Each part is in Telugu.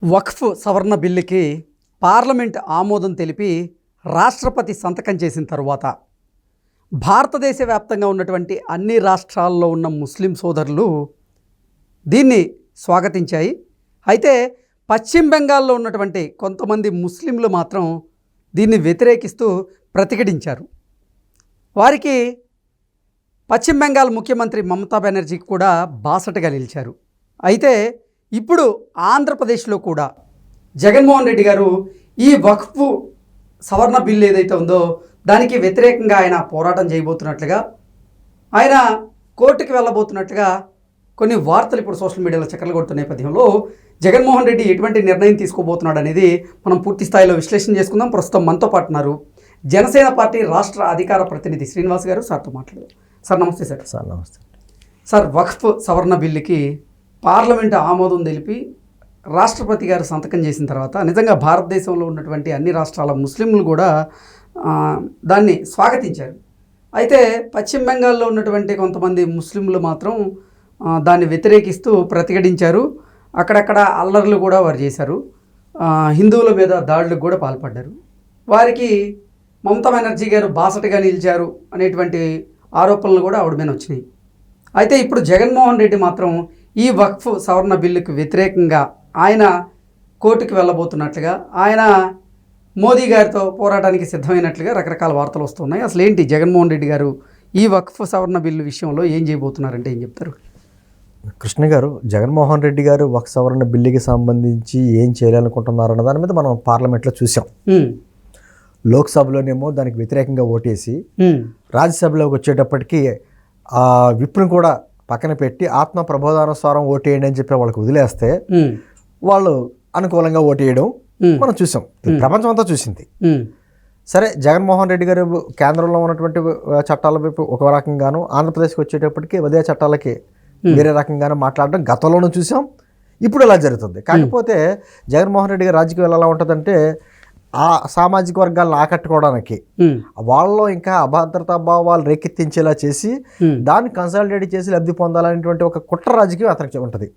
వక్ఫ్ సవరణ బిల్లుకి పార్లమెంట్ ఆమోదం తెలిపి రాష్ట్రపతి సంతకం చేసిన తరువాత భారతదేశ వ్యాప్తంగా ఉన్నటువంటి అన్ని రాష్ట్రాల్లో ఉన్న ముస్లిం సోదరులు దీన్ని స్వాగతించాయి. అయితే పశ్చిమ బెంగాల్లో ఉన్నటువంటి కొంతమంది ముస్లింలు మాత్రం దీన్ని వ్యతిరేకిస్తూ ప్రతిఘటించారు. వారికి పశ్చిమ బెంగాల్ ముఖ్యమంత్రి మమతా బెనర్జీకి కూడా బాసటగా నిలిచారు. అయితే ఇప్పుడు ఆంధ్రప్రదేశ్లో కూడా జగన్మోహన్ రెడ్డి గారు ఈ వక్ఫ్ సవరణ బిల్లు ఏదైతే ఉందో దానికి వ్యతిరేకంగా ఆయన పోరాటం చేయబోతున్నట్లుగా, ఆయన కోర్టుకి వెళ్ళబోతున్నట్లుగా కొన్ని వార్తలు ఇప్పుడు సోషల్ మీడియాలో చక్కర్లు కొడుతున్న నేపథ్యంలో జగన్మోహన్ రెడ్డి ఎటువంటి నిర్ణయం తీసుకోబోతున్నాడు అనేది మనం పూర్తి స్థాయిలో విశ్లేషణ చేసుకుందాం. ప్రస్తుతం మనతో పాటు ఉన్నారు జనసేన పార్టీ రాష్ట్ర అధికార ప్రతినిధి శ్రీనివాస్ గారు. సార్తో మాట్లాడారు. సార్ నమస్తే. సార్ నమస్తే సార్, వక్ఫ్ సవరణ బిల్లుకి పార్లమెంటు ఆమోదం తెలిపి రాష్ట్రపతి గారు సంతకం చేసిన తర్వాత నిజంగా భారతదేశంలో ఉన్నటువంటి అన్ని రాష్ట్రాల ముస్లింలు కూడా దాన్ని స్వాగతించారు. అయితే పశ్చిమ బెంగాల్లో ఉన్నటువంటి కొంతమంది ముస్లింలు మాత్రం దాన్ని వ్యతిరేకిస్తూ ప్రతిఘటించారు. అక్కడక్కడ అల్లర్లు కూడా వారు చేశారు. హిందువుల మీద దాడులకు కూడా పాల్పడ్డారు. వారికి మమతా బెనర్జీ గారు బాసటగా నిలిచారు అనేటువంటి ఆరోపణలు కూడా ఆవిడ మీద వచ్చినాయి. అయితే ఇప్పుడు జగన్మోహన్ రెడ్డి మాత్రం ఈ వక్ఫ్ సవరణ బిల్లుకు వ్యతిరేకంగా ఆయన కోర్టుకు వెళ్ళబోతున్నట్లుగా, ఆయన మోదీ గారితో పోరాటానికి సిద్ధమైనట్లుగా రకరకాల వార్తలు వస్తున్నాయి. అసలు ఏంటి జగన్మోహన్ రెడ్డి గారు ఈ వక్ఫ్ సవరణ బిల్లు విషయంలో ఏం చేయబోతున్నారంటే ఏం చెప్తారు? కృష్ణ గారు, జగన్మోహన్ రెడ్డి గారు వక్ఫ్ సవరణ బిల్లుకి సంబంధించి ఏం చేయాలనుకుంటున్నారన్న దాని మీద మనం పార్లమెంట్లో చూసాం. లోక్సభలోనేమో దానికి వ్యతిరేకంగా ఓటేసి రాజ్యసభలోకి వచ్చేటప్పటికి ఆ విప్ను కూడా పక్కన పెట్టి ఆత్మ ప్రబోధానుసారం ఓటేయండి అని చెప్పి వాళ్ళకి వదిలేస్తే వాళ్ళు అనుకూలంగా ఓటేయడం మనం చూసాం. ప్రపంచం అంతా చూసింది. సరే, జగన్మోహన్ రెడ్డి గారు కేంద్రంలో ఉన్నటువంటి చట్టాల వైపు ఒక రకంగాను, ఆంధ్రప్రదేశ్కి వచ్చేటప్పటికి అదే చట్టాలకి వేరే రకంగాను మాట్లాడడం గతంలోనూ చూసాం. ఇప్పుడు ఇలా జరుగుతుంది. కాకపోతే జగన్మోహన్ రెడ్డి గారు రాజకీయాలు ఎలా ఉంటుందంటే, ఆ సామాజిక వర్గాలను ఆకట్టుకోవడానికి వాళ్ళలో ఇంకా అభద్రతా భావాలు రేకెత్తించేలా చేసి దాన్ని కన్సాలిడేట్ చేసి లబ్ధి పొందాలనేటువంటి ఒక కుట్ర రాజకీయం అతనికి ఉంటుంది.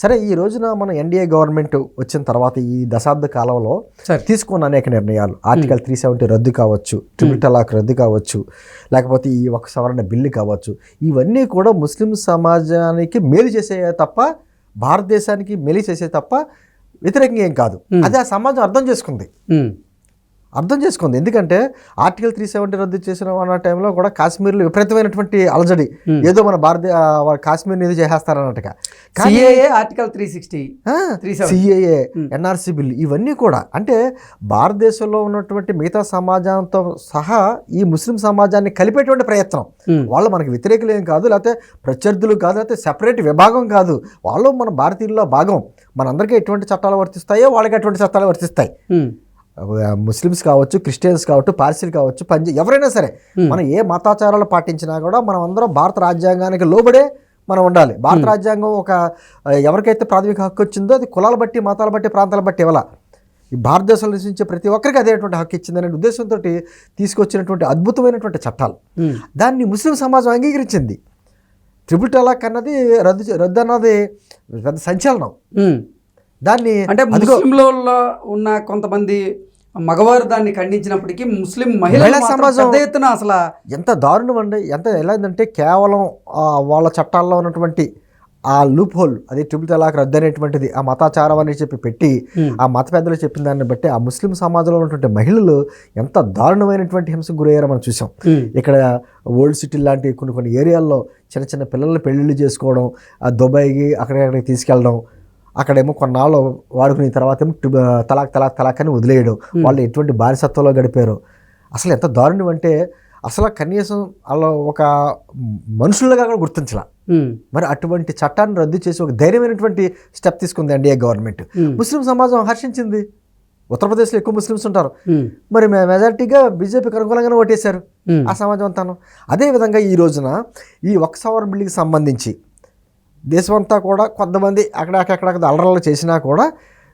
సరే, ఈ రోజున మన ఎన్డీఏ గవర్నమెంట్ వచ్చిన తర్వాత ఈ దశాబ్ద కాలంలో తీసుకున్న అనేక నిర్ణయాలు, ఆర్టికల్ 370 రద్దు కావచ్చు, ట్రిపుల్ తలాక్ రద్దు కావచ్చు, లేకపోతే ఈ ఒక సవరణ బిల్లు కావచ్చు, ఇవన్నీ కూడా ముస్లిం సమాజానికి మేలు చేసే తప్ప, భారతదేశానికి మేలు చేసే తప్ప వ్యతిరేకంగా ఏం కాదు. అదే ఆ సమాజం అర్థం చేసుకుంది. ఎందుకంటే ఆర్టికల్ 370 రద్దు చేసిన అన్న టైంలో కూడా కాశ్మీర్లో విపరీతమైనటువంటి అలజడి, ఏదో మన కాశ్మీర్ని ఏదో చేసేస్తారన్నట్టుగా. ఆర్టికల్ 360, సిఏఏ, ఎన్ఆర్సీ బిల్లు, ఇవన్నీ కూడా అంటే భారతదేశంలో ఉన్నటువంటి మిగతా సమాజంతో సహా ఈ ముస్లిం సమాజాన్ని కలిపేటువంటి ప్రయత్నం. వాళ్ళు మనకి వ్యతిరేకులు ఏం కాదు, లేకపోతే ప్రత్యర్థులు కాదు, లేకపోతే సెపరేట్ విభాగం కాదు. వాళ్ళు మన భారతీయుల్లో భాగం. మనందరికీ ఎటువంటి చట్టాలు వర్తిస్తాయో వాళ్ళకి ఎటువంటి చట్టాలు వర్తిస్తాయి. ముస్లిమ్స్ కావచ్చు, క్రిస్టియన్స్ కావచ్చు, పార్సీలు కావచ్చు, ఎవరైనా సరే మనం ఏ మతాచారాలు పాటించినా కూడా మనం అందరం భారత రాజ్యాంగానికి లోబడే మనం ఉండాలి. భారత రాజ్యాంగం ఒక ఎవరికైతే ప్రాథమిక హక్కు వచ్చిందో అది కులాల బట్టి, మతాల బట్టి, ప్రాంతాల బట్టి ఇవ్వాల. ఈ భారతదేశంలో నివసించే ప్రతి ఒక్కరికి అదేటువంటి హక్కు ఇచ్చిందనే ఉద్దేశంతో తీసుకొచ్చినటువంటి అద్భుతమైనటువంటి చట్టాలు. దాన్ని ముస్లిం సమాజం అంగీకరించింది. ట్రిపుల్ తలాక్ అన్నది రద్దు అన్నది పెద్ద సంచలనం. దాన్ని అంటే ముస్లింలో ఉన్న కొంతమంది మగవారు దాన్ని ఖండించినప్పటికీ ముస్లిం మహిళా సమాజం ఎత్తున అసలు ఎంత దారుణం అండి. ఎలా అంటే కేవలం వాళ్ళ చట్టాల్లో ఉన్నటువంటి ఆ లూప్ హోల్, అది ట్రిపుల్ తలాక్ రద్దు అనేటువంటిది ఆ మతాచారం అని చెప్పి పెట్టి ఆ మత పెద్దలు చెప్పిన దాన్ని బట్టి ఆ ముస్లిం సమాజంలో ఉన్నటువంటి మహిళలు ఎంత దారుణమైనటువంటి హింసకు గురయ్యారో మనం చూసాం. ఇక్కడ ఓల్డ్ సిటీ లాంటి కొన్ని ఏరియాల్లో చిన్న చిన్న పిల్లల్ని పెళ్ళిళ్ళు చేసుకోవడం, ఆ దుబాయ్కి అక్కడికి తీసుకెళ్ళడం, అక్కడేమో కొన్నాళ్ళు వాడుకున్న తర్వాత ఏమో తలాక్ అని వదిలేయడం, వాళ్ళు ఎటువంటి బానిసత్వంలో గడిపారు. అసలు ఎంత దారుణం అంటే అసలు కనీసం అలా ఒక మనుషులుగా కూడా గుర్తించాల. మరి అటువంటి చట్టాన్ని రద్దు చేసి ఒక ధైర్యమైనటువంటి స్టెప్ తీసుకుంది ఎన్డీఏ గవర్నమెంట్. ముస్లిం సమాజం హర్షించింది. ఉత్తరప్రదేశ్లో ఎక్కువ ముస్లిమ్స్ ఉంటారు. మరి మెజారిటీగా బీజేపీకి అనుకూలంగానే ఓటేశారు ఆ సమాజం అంతాను. అదేవిధంగా ఈ రోజున ఈ వక్ఫ్ సవరణ బిల్లుకి సంబంధించి దేశమంతా కూడా కొంతమంది అక్కడక్కడ అల్లర్లు చేసినా కూడా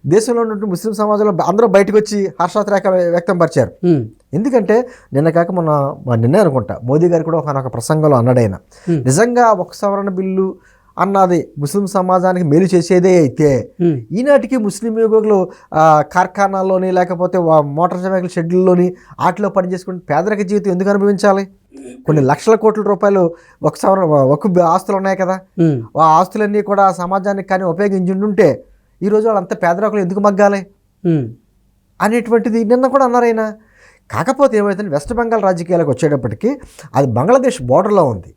దేశంలో ఉన్నటువంటి ముస్లిం సమాజంలో అందరూ బయటకు వచ్చి హర్షోత్రేక వ్యక్తం పరిచారు. ఎందుకంటే నిన్న కాక నిన్నే అనుకుంటా మోదీ గారు కూడా ఒక ప్రసంగంలో అన్నాడైనా, నిజంగా వక్ఫ్ సవరణ బిల్లు అన్నది ముస్లిం సమాజానికి మేలు చేసేదే అయితే ఈనాటికి ముస్లిం యువకులు కార్ఖానాల్లోని లేకపోతే మోటార్ సైకిల్ షెడ్యూల్లోని వాటిలో పనిచేసుకుంటే పేదరిక జీవితం ఎందుకు అనుభవించాలి? కొన్ని లక్షల కోట్ల రూపాయలు ఒక ఆస్తులు ఉన్నాయి కదా, ఆ ఆస్తులన్నీ కూడా సమాజానికి కానీ ఉపయోగించుంటే ఈరోజు వాళ్ళంతా పేదరికలు ఎందుకు మగ్గాలి అనేటువంటిది నిన్న కూడా అన్నారైనా. కాకపోతే ఏమైతే వెస్ట్ బెంగాల్ రాజకీయాలకు వచ్చేటప్పటికి అది బంగ్లాదేశ్ బోర్డర్లో ఉంది.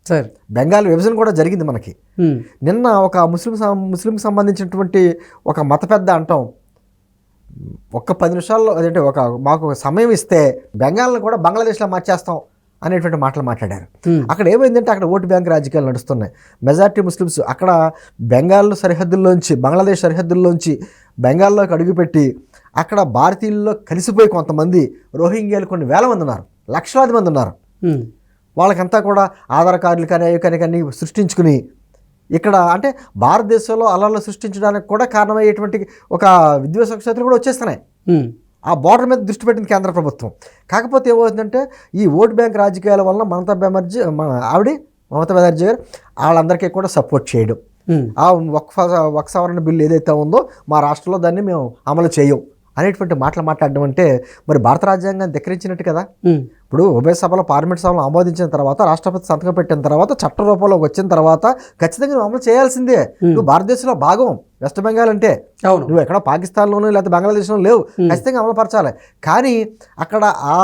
సార్ బెంగాల్ విభజన కూడా జరిగింది మనకి. నిన్న ఒక ముస్లింకి సంబంధించినటువంటి ఒక మత పెద్ద అంటాం, ఒక్క 10 నిమిషాల్లో అదంటే మాకు సమయం ఇస్తే బెంగాల్ని కూడా బంగ్లాదేశ్లో మార్చేస్తాం అనేటువంటి మాటలు మాట్లాడారు. అక్కడ ఏమైందంటే అక్కడ ఓటు బ్యాంక్ రాజకీయాలు నడుస్తున్నాయి. మెజారిటీ ముస్లిమ్స్ అక్కడ బెంగాల్ సరిహద్దుల్లోంచి బంగ్లాదేశ్ సరిహద్దుల్లోంచి బెంగాల్లోకి అడుగుపెట్టి అక్కడ భారతీయుల్లో కలిసిపోయి కొంతమంది రోహింగ్యాలు కొన్ని వేల మంది ఉన్నారు, లక్షలాది మంది ఉన్నారు. వాళ్ళకంతా కూడా ఆధార్ కార్డులు కానీ అవి కానీ సృష్టించుకుని ఇక్కడ అంటే భారతదేశంలో అల్లర్లు సృష్టించడానికి కూడా కారణమయ్యేటువంటి ఒక విద్వేష శక్తులు కూడా వచ్చేస్తున్నాయి. ఆ బోర్డర్ మీద దృష్టి పెట్టింది కేంద్ర ప్రభుత్వం. కాకపోతే ఏమవుతుందంటే ఈ ఓట్ బ్యాంక్ రాజకీయాల వలన మమతా బెనర్జీ గారు వాళ్ళందరికీ కూడా సపోర్ట్ చేయడం, ఆ వక్ఫ్ సవరణ బిల్లు ఏదైతే ఉందో మా రాష్ట్రంలో దాన్ని మేము అమలు చేయం అనేటువంటి మాటలు మాట్లాడడం అంటే మరి భారత రాజ్యాంగాన్ని ధిక్కరించినట్టు కదా. ఇప్పుడు ఉభయ సభలో పార్లమెంట్ సభలో ఆమోదించిన తర్వాత రాష్ట్రపతి సంతకం పెట్టిన తర్వాత చట్ట రూపంలోకి వచ్చిన తర్వాత ఖచ్చితంగా నువ్వు అమలు చేయాల్సిందే. నువ్వు భారతదేశంలో భాగం వెస్ట్ బెంగాల్ అంటే, నువ్వు ఎక్కడ పాకిస్తాన్లోనూ లేదా బంగ్లాదేశ్లో లేవు, ఖచ్చితంగా అమలుపరచాలి. కానీ అక్కడ ఆ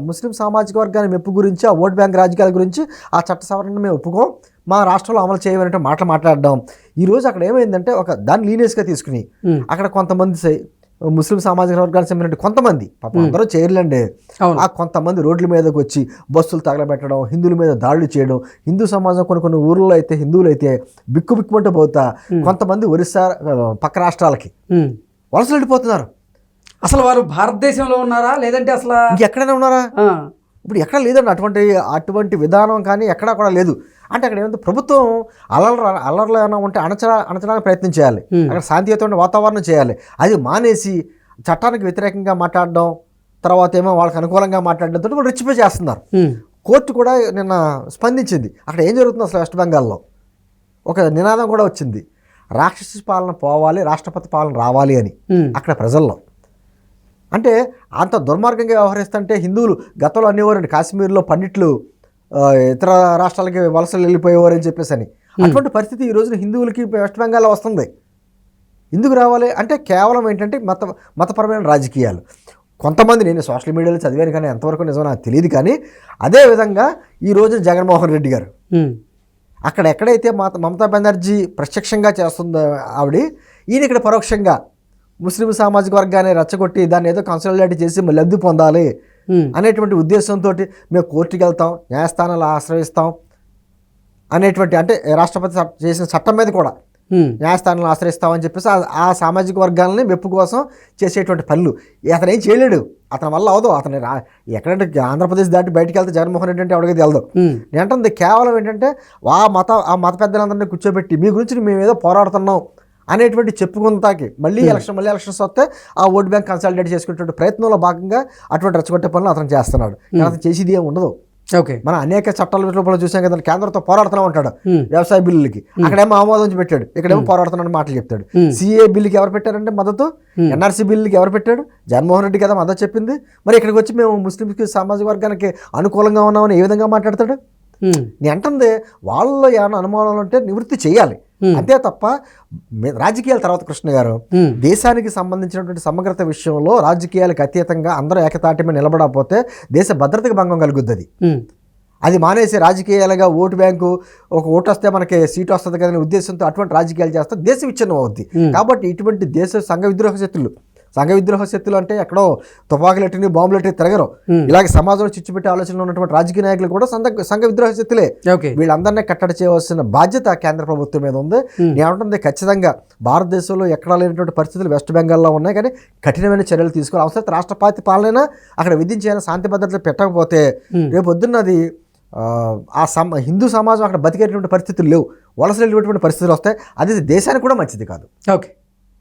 ముస్లిం సామాజిక వర్గాన్ని మెప్పు గురించి ఆ ఓట్ బ్యాంక్ రాజకీయాల గురించి ఆ చట్ట సవరణను మేము ఒప్పుకోం, మా రాష్ట్రంలో అమలు చేయమనే మాటలు మాట్లాడడం. ఈరోజు అక్కడ ఏమైందంటే దాన్ని లీనియస్గా తీసుకుని అక్కడ కొంతమంది ముస్లిం సామాజిక వర్గానికి చెందినట్టు కొంతమంది, పాపం అందరూ చేయలేండి, ఆ కొంతమంది రోడ్ల మీదకి వచ్చి బస్సులు తగలబెట్టడం, హిందువుల మీద దాడులు చేయడం, హిందూ సమాజం కొన్ని ఊర్లలో అయితే హిందువులు అయితే బిక్కుమంటూ పోతా కొంతమంది ఒరిస్సా పక్క రాష్ట్రాలకి వలసలు వెళ్ళిపోతున్నారు. అసలు వారు భారతదేశంలో ఉన్నారా లేదంటే అసలు ఇంకెక్కడైనా ఉన్నారా? ఇప్పుడు ఎక్కడ లేదండి అటువంటి విధానం కానీ ఎక్కడా కూడా లేదు. అంటే అక్కడ ఏమంటే ప్రభుత్వం అల్లర్లు ఏమైనా ఉంటే అణచడానికి ప్రయత్నం చేయాలి, అక్కడ శాంతియుతమైన వాతావరణం చేయాలి. అది మానేసి చట్టానికి వ్యతిరేకంగా మాట్లాడడం, తర్వాత ఏమో వాళ్ళకి అనుకూలంగా మాట్లాడడంతో కూడా రెచ్చిపోయి చేస్తున్నారు. కోర్టు కూడా నిన్న స్పందించింది. అక్కడ ఏం జరుగుతుంది అసలు వెస్ట్ బెంగాల్లో ఒక నినాదం కూడా వచ్చింది, రాక్షస పాలన పోవాలి, రాష్ట్రపతి పాలన రావాలి అని అక్కడ ప్రజల్లో. అంటే అంత దుర్మార్గంగా వ్యవహరిస్తుంటే హిందువులు గతంలో అనేవారండి కాశ్మీర్లో పండిట్లు ఇతర రాష్ట్రాలకి వలసలు వెళ్ళిపోయేవారు అని చెప్పేసి అని. అటువంటి పరిస్థితి ఈ రోజున హిందువులకి వెస్ట్ బెంగాల్లో వస్తుంది. ఎందుకు రావాలి అంటే కేవలం ఏంటంటే మతపరమైన రాజకీయాలు. కొంతమంది నేను సోషల్ మీడియాలో చదివాను కానీ ఎంతవరకు నిజమో నాకు తెలియదు. కానీ అదేవిధంగా ఈ రోజున జగన్మోహన్ రెడ్డి గారు అక్కడ ఎక్కడైతే మమతా బెనర్జీ ప్రత్యక్షంగా చేస్తుందో ఈయన ఇక్కడ పరోక్షంగా ముస్లిం సామాజిక వర్గాన్ని రెచ్చగొట్టి దాన్ని ఏదో కన్సల్టేట్ చేసి లబ్ధి పొందాలి అనేటువంటి ఉద్దేశంతో మేము కోర్టుకి వెళ్తాం, న్యాయస్థానాలు ఆశ్రయిస్తాం అనేటువంటి, అంటే రాష్ట్రపతి చేసిన చట్టం మీద కూడా న్యాయస్థానాలు ఆశ్రయిస్తామని చెప్పేసి ఆ సామాజిక వర్గాలని మెప్పు కోసం చేసేటువంటి పనులు అతను ఏం చేయలేడు, అతని వల్ల అవదు. అతను ఎక్కడంటే ఆంధ్రప్రదేశ్ దాటి బయటికి వెళ్తే జగన్మోహన్ రెడ్డి అంటే ఎవరికి వెళ్దాం. నేను అంటుంది కేవలం ఏంటంటే ఆ మత పెద్దలందరినీ కూర్చోబెట్టి మీ గురించి మేము ఏదో పోరాడుతున్నాం అనేటువంటి చెప్పుకుంటాకి మళ్ళీ ఎలక్షన్స్ వస్తే ఆ ఓట్ బ్యాంక్ కన్సల్టేట్ చేసుకునేటువంటి ప్రయత్నంలో భాగంగా అటువంటి రెచ్చగొట్టే పనులు అతను చేస్తున్నాడు. అతను చేసేది ఏమి ఉండదు. మన అనేక చట్టాల రూపంలో చూసాం కదా, కేంద్రంతో పోరాడుతూ ఉంటాడు వ్యవసాయ బిల్లులకి, అక్కడేమో ఆమోదం పెట్టాడు, ఇక్కడేమో పోరాడుతున్నాడు మాటలు చెప్తాడు. సిఏ బిల్లుకి ఎవరు పెట్టారంటే మద్దతు, ఎన్ఆర్సీ బిల్లుకి ఎవరు పెట్టాడు, జగన్మోహన్ రెడ్డి కదా మద్దతు చెప్పింది. మరి ఇక్కడికి వచ్చి మేము ముస్లింకి సామాజిక వర్గానికి అనుకూలంగా ఉన్నామని ఏ విధంగా మాట్లాడతాడు? నేను అంటుంది వాళ్ళలో ఏమైనా అనుమానాలు ఉంటే నివృత్తి చేయాలి అంతే తప్ప రాజకీయాల తర్వాత కృష్ణ గారు దేశానికి సంబంధించినటువంటి సమగ్రత విషయంలో రాజకీయాలకు అతీతంగా అందరూ ఏకతాటి మీద నిలబడకపోతే దేశ భద్రతకు భంగం కలుగుద్ది. అది మానేసి రాజకీయాలుగా ఓటు బ్యాంకు ఒక ఓటు వస్తే మనకి సీటు వస్తుంది కదనే ఉద్దేశంతో అటువంటి రాజకీయాలు చేస్తే దేశం విచ్ఛిన్నం అవుద్ది. కాబట్టి ఇటువంటి దేశ సంఘ విద్రోహ శక్తులు అంటే ఎక్కడో తుపాకులెట్టిని బాంబులెట్టి తిరగరు. ఇలాగే సమాజంలో చిచ్చుపెట్టే ఆలోచనలు ఉన్నటువంటి రాజకీయ నాయకులు కూడా సంఘ విద్రోహ శక్తులే. వీళ్ళందరినీ కట్టడి చేయవలసిన బాధ్యత కేంద్ర ప్రభుత్వం మీద ఉంది. నేనంటుంది ఖచ్చితంగా భారతదేశంలో ఎక్కడా లేనటువంటి పరిస్థితులు వెస్ట్ బెంగాల్లో ఉన్నాయి. కానీ కఠినమైన చర్యలు తీసుకోవాలి. అవసరం రాష్ట్రపతి పాలన అక్కడ విధించిన శాంతి భద్రతలు పెట్టకపోతే రేపు పొద్దున్నది హిందూ సమాజం అక్కడ బతికేటువంటి పరిస్థితులు లేవు, వలస వెళ్ళేటువంటి పరిస్థితులు వస్తాయి. అది దేశానికి కూడా మంచిది కాదు.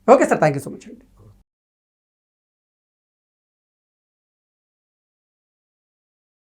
Okay sir, thank you so much అండి.